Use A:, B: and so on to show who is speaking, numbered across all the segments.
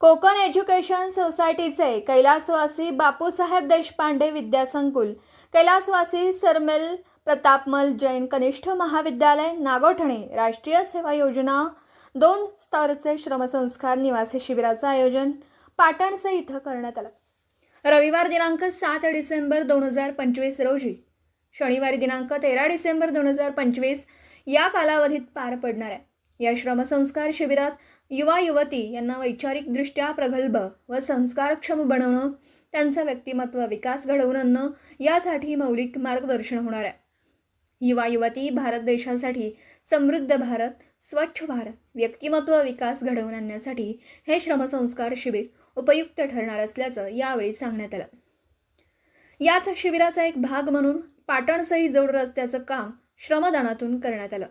A: Konkan education सोसायटीचे कैलासवासी बापूसाहेब देशपांडे विद्यासंकुल, कैलासवासी सरमिल प्रतापमल जैन कनिष्ठ महाविद्यालय नागोठणे, राष्ट्रीय सेवा योजना 2 स्तरचे श्रमसंस्कार निवासी शिबिराचे आयोजन पाटणसे इथं करण्यात आलं। रविवार दिनांक 7 डिसेंबर 2025 रोजी शनिवारी दिनांक 13 डिसेंबर 2025 या कालावधीत पार पडणार आहे। या श्रमसंस्कार शिबिरात युवा युवती यांना वैचारिकदृष्ट्या प्रगल्भ व संस्कारक्षम बनवणं, त्यांचा व्यक्तिमत्व विकास घडवून आणणं यासाठी मौलिक मार्गदर्शन होणार आहे। युवा युवती भारत देशासाठी समृद्ध भारत, स्वच्छ भारत, व्यक्तिमत्व विकास घडवून आणण्यासाठी हे श्रमसंस्कार शिबिर उपयुक्त ठरणार असल्याचं यावेळी सांगण्यात आलं। याच शिबिराचा एक भाग म्हणून पाटणसई जोड रस्त्याचं काम श्रमदानातून करण्यात आलं।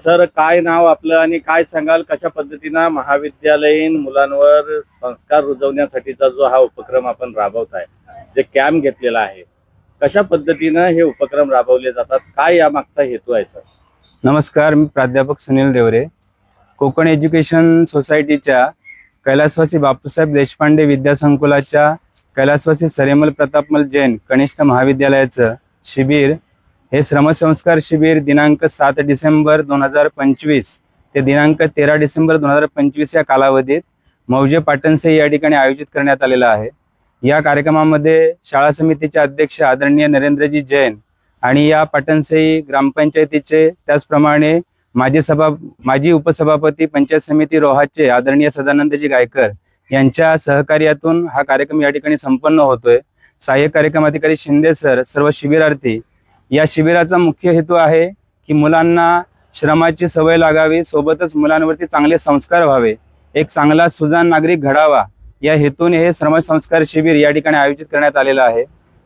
B: सर, काय नाव आपलं आणि काय सांगाल, कशा पद्धतीनं महाविद्यालयीन मुलांवर संस्कार रुजवण्यासाठीचा जो हा उपक्रम आपण राबवत आहे, जे कॅम्प घेतलेला आहे, कशा पद्धतीनं हे उपक्रम राबवले जातात, काय यामागचा हेतू आहे? सर
C: नमस्कार, मी प्राध्यापक सुनील देवरे, कोकण एज्युकेशन सोसायटीच्या कैलासवासी बापूसाहेब देशपांडे विद्यासंकुलाच्या कैलासवासी सरमिल प्रतापमल जैन कनिष्ठ महाविद्यालयाचं शिबिर हे श्रमसंस्कार शिबिर दिनांक 7 डिसेंबर 2025 ते दिनांक 13 डिसेंबर 2025 या कालावधीत मौजे पाटणसे या ठिकाणी आयोजित करण्यात आलेलं आहे। या कार्यक्रमामध्ये शाळा समितीचे अध्यक्ष आदरणीय नरेंद्रजी जैन आणि या पाटणसे ग्रामपंचायतीचे, त्याचप्रमाणे माजी उपसभापती पंचायत समिती रोहाचे आदरणीय सदानंदजी गायकर यांच्या सहकार्यातून हा कार्यक्रम या ठिकाणी संपन्न होतोय। सहाय्यक कार्यक्रम अधिकारी शिंदे सर, सर्व शिबिरार्थी, या शिबिराचा मुख्य हेतू आहे की मुलांना श्रमाची सवय लागावी, सोबतच मुलांवरती चांगले संस्कार व्हावे, एक चांगला सुजाण नागरिक घडावा, या हेतूने हे श्रमसंस्कार शिबिर या ठिकाणी आयोजित करण्यात आलेलं आहे।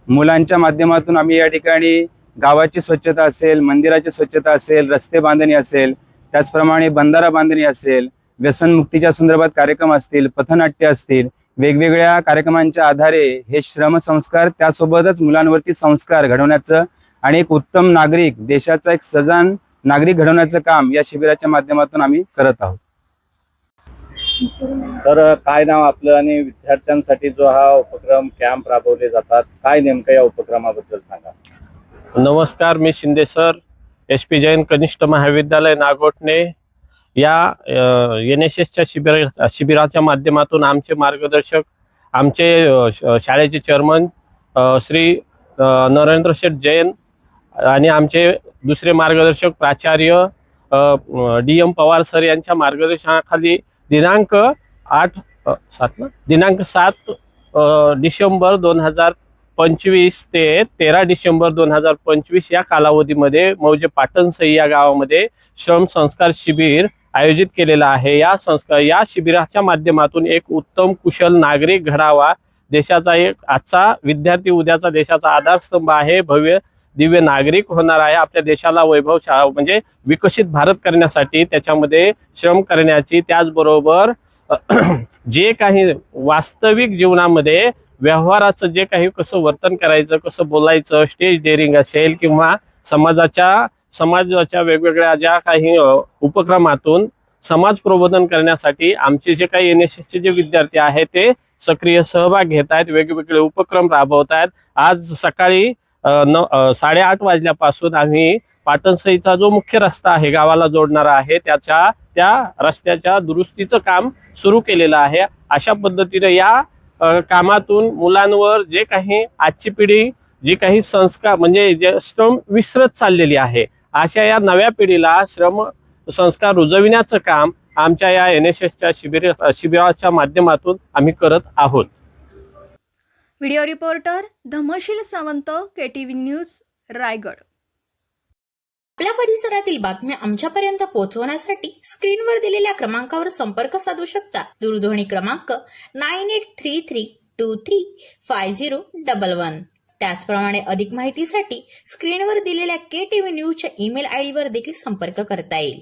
C: मुलांच्या माध्यमातून आम्ही या ठिकाणी गावाची स्वच्छता असेल, मंदिराची स्वच्छता असेल, रस्ते बांधणी असेल, त्याचप्रमाणे बंधारा बांधणी असेल, व्यसनमुक्तीच्या संदर्भात कार्यक्रम असतील, पथनाट्य असतील, वेगवेगळ्या कार्यक्रमांच्या आधारे हे श्रमसंस्कार, त्यासोबतच मुलांवरती संस्कार घडवण्याचं आणि एक उत्तम नागरिक, देशाचा एक सजाण नागरिक घडवण्याचं काम या शिबिराच्या माध्यमातून आम्ही करत आहोत।
B: तर काय नाव आपलं आणि विद्यार्थ्यांसाठी जो हा उपक्रम कॅम्प राबवले जातात, काय नेमकं या उपक्रमाबद्दल सांगा?
D: नमस्कार, मी शिंदे सर, SP जैन कनिष्ठ महाविद्यालय नागोठणे या NSSच्या शिबिराच्या माध्यमातून आमचे मार्गदर्शक, आमचे शाळेचे चेअरमन श्री नरेंद्र शेठ जैन आणि आमचे दुसरे मार्गदर्शक प्राचार्य DM पवार सर यांच्या मार्गदर्शनाखाली दिनांक 7 डिसेंबर 2025 ते 13 डिसेंबर 2025 या कालावधीमध्ये मौजे पाटणसई या गावामध्ये श्रम संस्कार शिबिर आयोजित केलेला आहे। या शिबिराच्या माध्यमातून एक उत्तम कुशल नागरिक घडावा, देशाचा एक आजचा विद्यार्थी उद्याचा देशाचा आधारस्तंभ आहे, भव्य दिव्य नागरिक होणार आहे, आपल्या देशाला वैभव म्हणजे विकसित भारत करण्यासाठी त्याच्यामध्ये श्रम करण्याची, त्याचबरोबर जे काही वास्तविक जीवनामध्ये व्यवहाराचं जे काही कसं वर्तन करायचं, कसं बोलायचं, स्टेज डेअरिंग असेल किंवा समाजाच्या वेगवेगळ्या ज्या काही उपक्रमातून समाज प्रबोधन करण्यासाठी आमचे जे काही NSSचे जे विद्यार्थी आहेत ते सक्रिय सहभाग घेत आहेत, वेगवेगळे उपक्रम राबवत आहेत। आज सकाळी 8:30 वाजल्यापासून आम्ही पाटणसईचा जो मुख्य रस्ता आहे, गावाला जोडणारा आहे, त्या रस्त्याच्या दुरुस्तीचं काम सुरू केलेलं आहे। अशा पद्धतीने या कामातून मुलांवर जे काही आजची पिढी जी काही संस्कार म्हणजे जे श्रम विसरत चाललेली आहे, अशा या नव्या पिढीला श्रम संस्कार रुजविण्याचं काम आमच्या या NSSच्या शिबिराच्या माध्यमातून आम्ही करत आहोत।
A: Video reporter Dhamsheel Sawant, KTV news, Raigad.
E: आपल्या परिसरातील बातम्या आमच्यापर्यंत पोहोचवण्यासाठी स्क्रीनवर दिलेल्या क्रमांकावर संपर्क साधू शकता। दूरध्वनी क्रमांक 9833235011। त्याचप्रमाणे अधिक माहितीसाठी स्क्रीनवर दिलेल्या KTV न्यूजच्या ईमेल ID वर देखील संपर्क करता येईल।